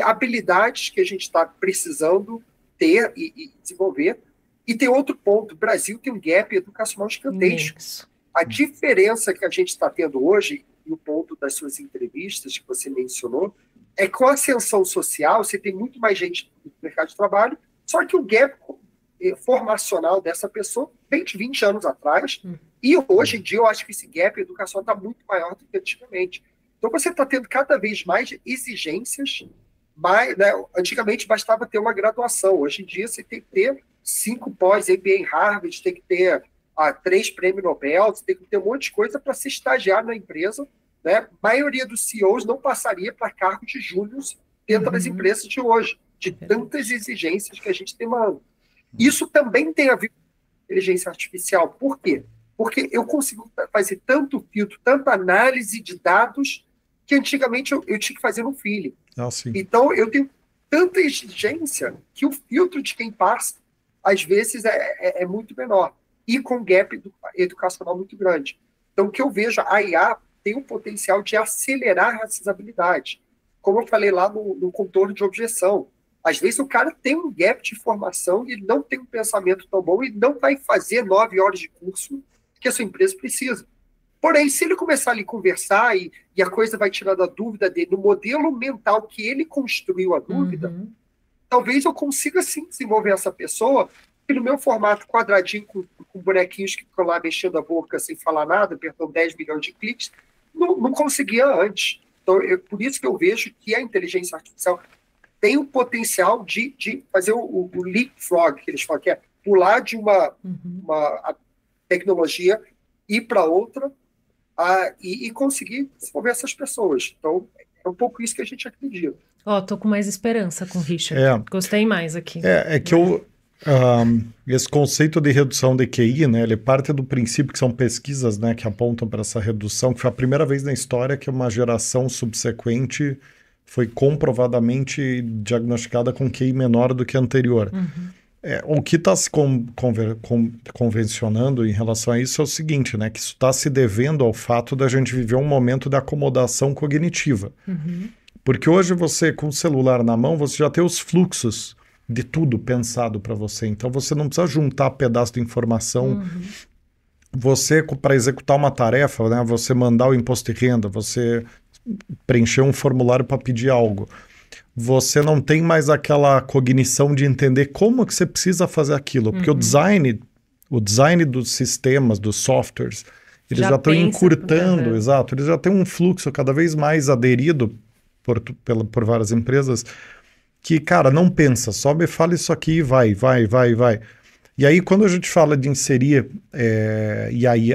habilidades que a gente está precisando ter e desenvolver. E tem outro ponto, o Brasil tem um gap educacional gigantesco. A diferença que a gente está tendo hoje, e o ponto das suas entrevistas que você mencionou, é que com a ascensão social, você tem muito mais gente no mercado de trabalho, só que o gap formacional dessa pessoa vem de 20 anos atrás, e hoje em dia eu acho que esse gap educacional está muito maior do que antigamente. Então você está tendo cada vez mais exigências, né? Antigamente bastava ter uma graduação, hoje em dia você tem que ter 5 pós, MBA em Harvard, tem que ter 3 prêmios Nobel, você tem que ter um monte de coisa para se estagiar na empresa, né? A maioria dos CEOs não passaria para cargos de júniors dentro das empresas de hoje, de tantas exigências que a gente demanda. Isso também tem a ver com inteligência artificial. Por quê? Porque eu consigo fazer tanto filtro, tanta análise de dados que antigamente eu tinha que fazer no feeling. Então, eu tenho tanta exigência que o filtro de quem passa, às vezes, é muito menor. E com gap educacional muito grande. Então, o que eu vejo, a IA tem um potencial de acelerar essas habilidades. Como eu falei lá no contorno de objeção. Às vezes, o cara tem um gap de formação e ele não tem um pensamento tão bom e não vai fazer 9 horas de curso que a sua empresa precisa. Porém, se ele começar ali a conversar e a coisa vai tirar da dúvida dele, no modelo mental que ele construiu a dúvida, talvez eu consiga sim desenvolver essa pessoa que no meu formato quadradinho com bonequinhos que ficam lá mexendo a boca sem falar nada, apertando 10 milhões de cliques, não conseguia antes. Então, por isso que eu vejo que a inteligência artificial tem o potencial de fazer o leapfrog, que eles falam, que é pular de uma tecnologia, ir para outra, e conseguir desenvolver essas pessoas. Então, é um pouco isso que a gente acredita. Tô com mais esperança com o Richard. Gostei mais aqui. Esse conceito de redução de QI, né, ele parte do princípio que são pesquisas, né, que apontam para essa redução, que foi a primeira vez na história que uma geração subsequente foi comprovadamente diagnosticada com QI menor do que a anterior. O que está se convencionando em relação a isso é o seguinte, né, que isso está se devendo ao fato da gente viver um momento de acomodação cognitiva. Porque hoje você, com o celular na mão, você já tem os fluxos de tudo pensado para você. Então você não precisa juntar pedaço de informação. Você, para executar uma tarefa, né, você mandar o imposto de renda, você preencher um formulário para pedir algo, você não tem mais aquela cognição de entender como que você precisa fazer aquilo, porque o design dos sistemas, dos softwares, eles já estão encurtando, eles já têm um fluxo cada vez mais aderido por várias empresas, que, cara, não pensa, sobe, fala isso aqui, vai. E aí, quando a gente fala de inserir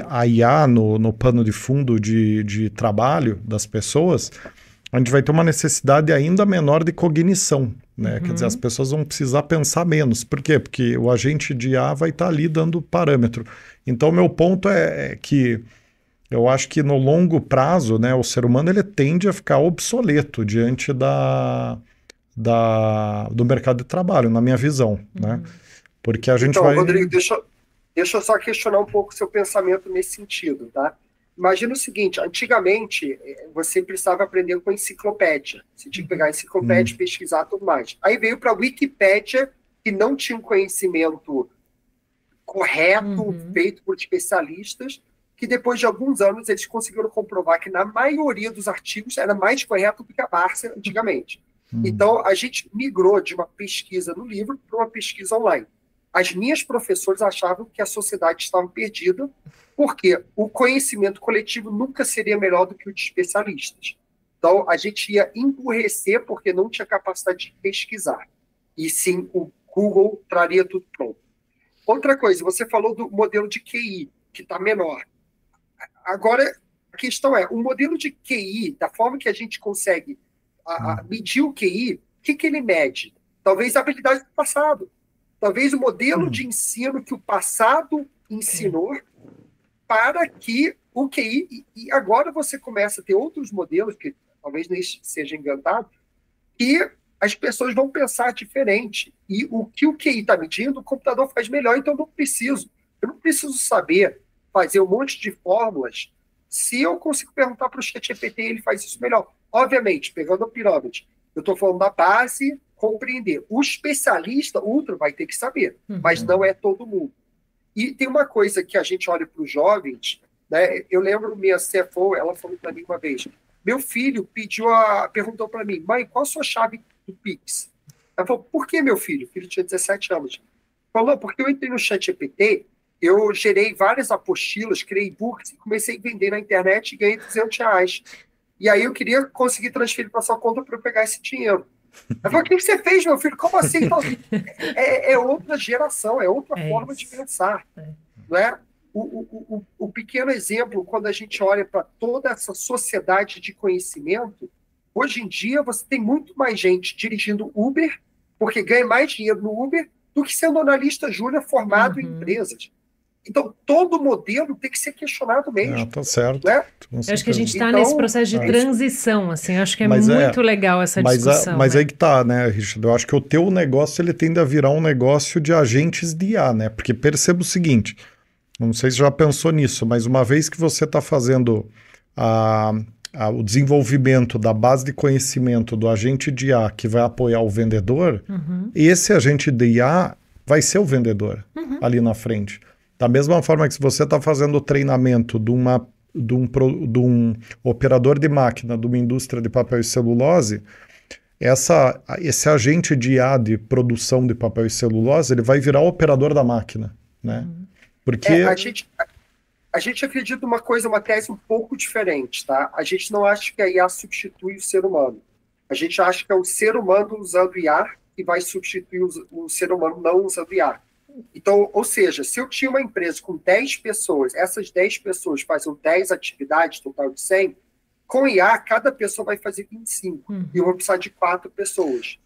a IA no pano de fundo de trabalho das pessoas, a gente vai ter uma necessidade ainda menor de cognição, né? Quer dizer, as pessoas vão precisar pensar menos. Por quê? Porque o agente de IA vai estar ali dando parâmetro. Então, o meu ponto é que eu acho que no longo prazo, né, o ser humano ele tende a ficar obsoleto diante do mercado de trabalho, na minha visão, né? Porque a gente vai... Rodrigo, deixa eu só questionar um pouco o seu pensamento nesse sentido, tá? Imagina o seguinte, antigamente você precisava aprender com enciclopédia. Você tinha que pegar a enciclopédia, pesquisar tudo mais. Aí veio para a Wikipédia, que não tinha um conhecimento correto, feito por especialistas, que depois de alguns anos eles conseguiram comprovar que na maioria dos artigos era mais correto do que a Barça antigamente. Então, a gente migrou de uma pesquisa no livro para uma pesquisa online. As minhas professoras achavam que a sociedade estava perdida, porque o conhecimento coletivo nunca seria melhor do que o de especialistas. Então, a gente ia emburrecer porque não tinha capacidade de pesquisar. E sim, o Google traria tudo pronto. Outra coisa, você falou do modelo de QI, que está menor. Agora, a questão é, o modelo de QI, da forma que a gente consegue medir o QI, o que ele mede? Talvez a habilidade do passado. Talvez o modelo de ensino que o passado ensinou para que o QI... E agora você começa a ter outros modelos, que talvez nem seja inventado, que as pessoas vão pensar diferente. E o que o QI está medindo, o computador faz melhor, então eu não preciso saber fazer um monte de fórmulas se eu consigo perguntar para o ChatGPT, ele faz isso melhor. Obviamente, pegando a pirâmide, eu estou falando da base, compreender. O especialista, outro, vai ter que saber, mas não é todo mundo. E tem uma coisa que a gente olha para os jovens, né? Eu lembro minha CFO, ela falou para mim uma vez, meu filho perguntou para mim, mãe, qual a sua chave do Pix? Ela falou, por que, meu filho? O filho tinha 17 anos. Falou, porque eu entrei no ChatGPT, eu gerei várias apostilas, criei e-books e comecei a vender na internet e ganhei R$200. E aí eu queria conseguir transferir para sua conta para eu pegar esse dinheiro. Ela falou, o que você fez, meu filho? Como assim? É outra geração, é outra forma de pensar. Não é? O pequeno exemplo, quando a gente olha para toda essa sociedade de conhecimento, hoje em dia você tem muito mais gente dirigindo Uber, porque ganha mais dinheiro no Uber, do que sendo analista júnior formado em empresas. Então, todo modelo tem que ser questionado mesmo. Tá certo. Né? Eu acho que a gente está nesse processo de transição, assim, eu acho que muito legal essa discussão. Mas aí que tá, né, Richard? Eu acho que o teu negócio, ele tende a virar um negócio de agentes de IA, né? Porque perceba o seguinte, não sei se já pensou nisso, mas uma vez que você está fazendo o desenvolvimento da base de conhecimento do agente de IA que vai apoiar o vendedor, esse agente de IA vai ser o vendedor ali na frente. Da mesma forma que se você está fazendo o treinamento de um operador de máquina de uma indústria de papel e celulose, esse agente de IA de produção de papel e celulose, ele vai virar o operador da máquina, né? Porque... A gente acredita uma tese um pouco diferente, tá? A gente não acha que a IA substitui o ser humano. A gente acha que é o ser humano usando IA que vai substituir o ser humano não usando IA. Então, ou seja, se eu tinha uma empresa com 10 pessoas, essas 10 pessoas fazem 10 atividades, total de 100, com IA, cada pessoa vai fazer 25. E eu vou precisar de 4 pessoas.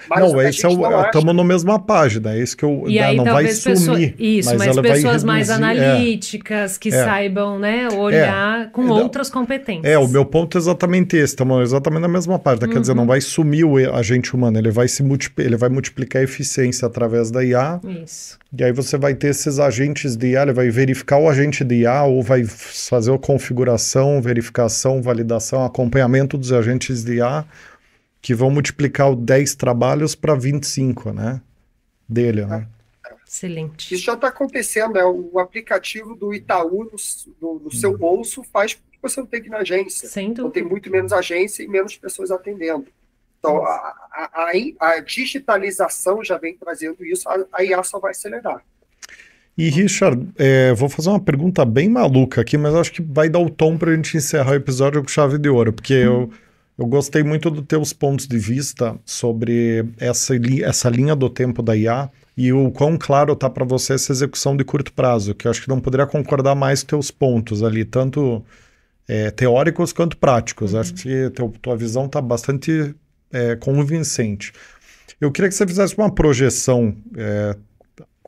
Mas estamos na mesma página, é isso que eu... E aí, não vai sumir. Mas pessoas mais analíticas, que saibam, né, olhar com outras competências. O meu ponto é exatamente esse, estamos exatamente na mesma página. Quer dizer, não vai sumir o agente humano, ele vai multiplicar a eficiência através da IA. Isso. E aí você vai ter esses agentes de IA, ele vai verificar o agente de IA ou vai fazer a configuração, verificação, validação, acompanhamento dos agentes de IA que vão multiplicar os 10 trabalhos para 25, né? Dele, né? Excelente. Isso já está acontecendo, né? O aplicativo do Itaú no seu bolso faz que você não tem que ir na agência. Sem dúvida. Então tem muito menos agência e menos pessoas atendendo. Então, a digitalização já vem trazendo isso, a IA só vai acelerar. E, Richard, vou fazer uma pergunta bem maluca aqui, mas acho que vai dar o tom para a gente encerrar o episódio com chave de ouro, porque eu gostei muito dos teus pontos de vista sobre essa linha do tempo da IA e o quão claro está para você essa execução de curto prazo, que eu acho que não poderia concordar mais com teus pontos ali, tanto teóricos quanto práticos. Acho que tua visão está bastante... convincente. Eu queria que você fizesse uma projeção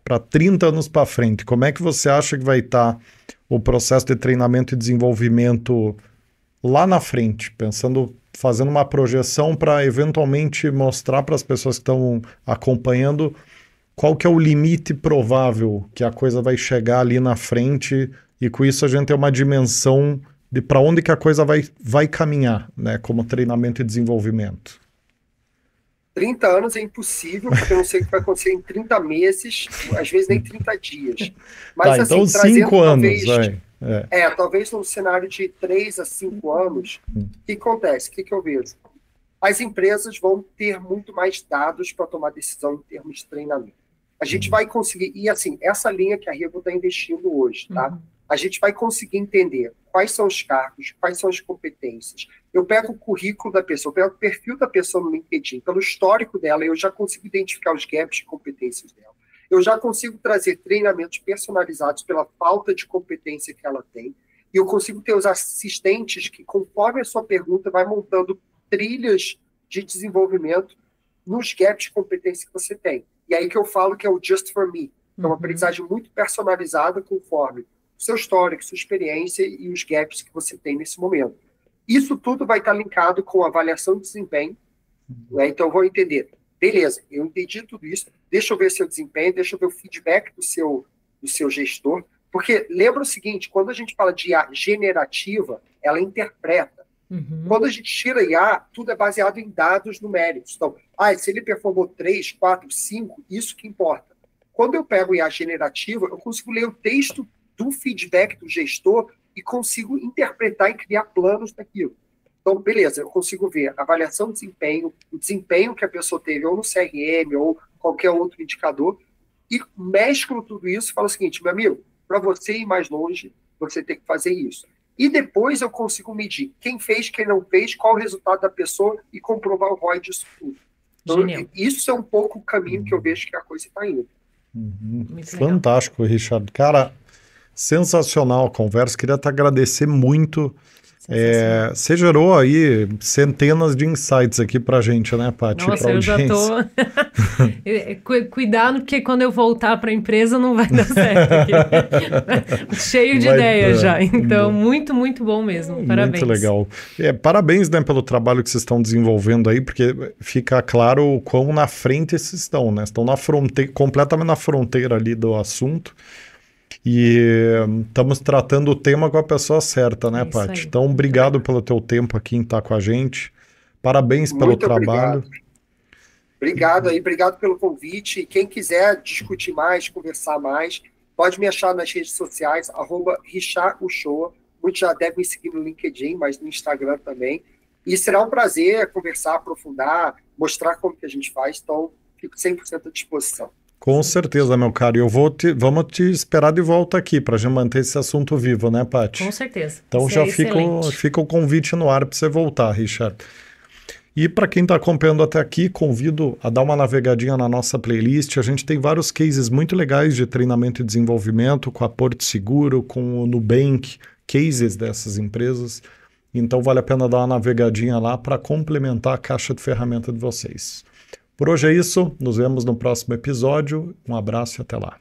para 30 anos para frente. Como é que você acha que vai estar o processo de treinamento e desenvolvimento lá na frente? Fazendo uma projeção para eventualmente mostrar para as pessoas que estão acompanhando qual que é o limite provável que a coisa vai chegar ali na frente e com isso a gente tem uma dimensão de para onde que a coisa vai caminhar, né, como treinamento e desenvolvimento. 30 anos é impossível, porque eu não sei o que vai acontecer em 30 meses, às vezes nem 30 dias. Mas, então 5 anos, vai. Talvez num cenário de 3 a 5 anos, o que acontece? O que eu vejo? As empresas vão ter muito mais dados para tomar decisão em termos de treinamento. A gente vai conseguir, e assim, essa linha que a Revo está investindo hoje, tá? A gente vai conseguir entender quais são os cargos, quais são as competências. Eu pego o currículo da pessoa, eu pego o perfil da pessoa no LinkedIn, pelo histórico dela, eu já consigo identificar os gaps de competências dela. Eu já consigo trazer treinamentos personalizados pela falta de competência que ela tem. E eu consigo ter os assistentes que, conforme a sua pergunta, vai montando trilhas de desenvolvimento nos gaps de competência que você tem. E aí que eu falo que é o Just for Me. É uma aprendizagem muito personalizada conforme o seu histórico, sua experiência e os gaps que você tem nesse momento. Isso tudo vai estar linkado com a avaliação de desempenho. Né? Então, eu vou entender. Beleza, eu entendi tudo isso. Deixa eu ver seu desempenho, deixa eu ver o feedback do seu gestor. Porque lembra o seguinte, quando a gente fala de IA generativa, ela interpreta. Quando a gente tira IA, tudo é baseado em dados numéricos. Então, se ele performou 3, 4, 5, isso que importa. Quando eu pego IA generativa, eu consigo ler o texto do feedback do gestor e consigo interpretar e criar planos daquilo. Então, beleza, eu consigo ver a avaliação de desempenho, o desempenho que a pessoa teve ou no CRM ou qualquer outro indicador, e mesclo tudo isso e falo o seguinte, meu amigo, para você ir mais longe, você tem que fazer isso. E depois eu consigo medir quem fez, quem não fez, qual o resultado da pessoa e comprovar o ROI disso tudo. Então, isso é um pouco o caminho que eu vejo que a coisa está indo. Fantástico, Richard. Cara, sensacional a conversa. Queria te agradecer muito. Você gerou aí centenas de insights aqui pra gente, né, Paty? Nossa, eu já tô... Cuidado, porque quando eu voltar pra empresa não vai dar certo aqui. Cheio de ideias já. Então, muito, muito bom mesmo. Parabéns. Muito legal. Parabéns, né, pelo trabalho que vocês estão desenvolvendo aí, porque fica claro o quão na frente vocês estão, né? Estão na fronteira, completamente na fronteira ali do assunto. E estamos tratando o tema com a pessoa certa, né, Paty? Então, obrigado pelo teu tempo aqui em estar com a gente. Parabéns pelo trabalho. Obrigado aí, obrigado pelo convite. E quem quiser discutir mais, conversar mais, pode me achar nas redes sociais, @RichardUchoa. Muitos já devem me seguir no LinkedIn, mas no Instagram também. E será um prazer conversar, aprofundar, mostrar como que a gente faz. Então, fico 100% à disposição. Com certeza, meu caro. Vamos te esperar de volta aqui para a gente manter esse assunto vivo, né, Paty? Com certeza. Então já fica o convite no ar para você voltar, Richard. E para quem está acompanhando até aqui, convido a dar uma navegadinha na nossa playlist. A gente tem vários cases muito legais de treinamento e desenvolvimento com a Porto Seguro, com o Nubank, cases dessas empresas. Então vale a pena dar uma navegadinha lá para complementar a caixa de ferramenta de vocês. Por hoje é isso, nos vemos no próximo episódio. Um abraço e até lá.